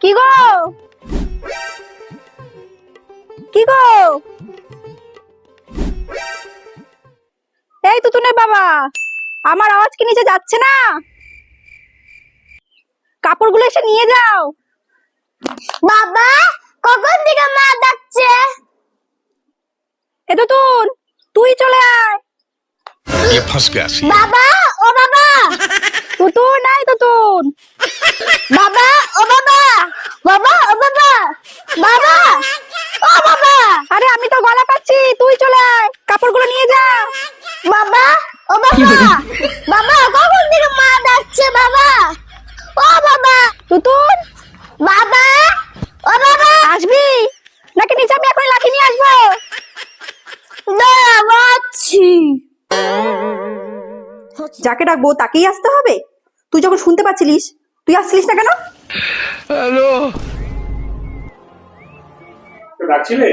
কি গো কি গো, এই তুতুনের বাবা, আমার আওয়াজ কি নিচে যাচ্ছে না? কাপড়গুলো এসে নিয়ে যাও। বাবা, কখন থেকে মা ডাকছে? এ তুতুন, তুই চলে আয়। ये फंस गया सी। বাবা, ও বাবা, তুতুন, নাই তুতুন। বাবা, ও বাবা, বাবা, ও বাবা, বাবা, ও বাবা, আরে আমি তো গলা পাচ্ছি, তুই চলে আয়, কাপড়গুলো নিয়ে যা। বাবা, ও বাবা, বাবা, কখন থেকে মা ডাকছে? বাবা, ও বাবা, তুতুন, বাবা, ও বাবা, আসবি নাকি নিচে আমি এখন লাঠি নিয়ে আসবো? দাঁড়াচ্ছি। যাকে ডাকবো তাকেই আসতে হবে? তুই যখন শুনতে পাচ্ছিলিস, তুই আসছিলিস না কেন? हेलो ডাকছিলে?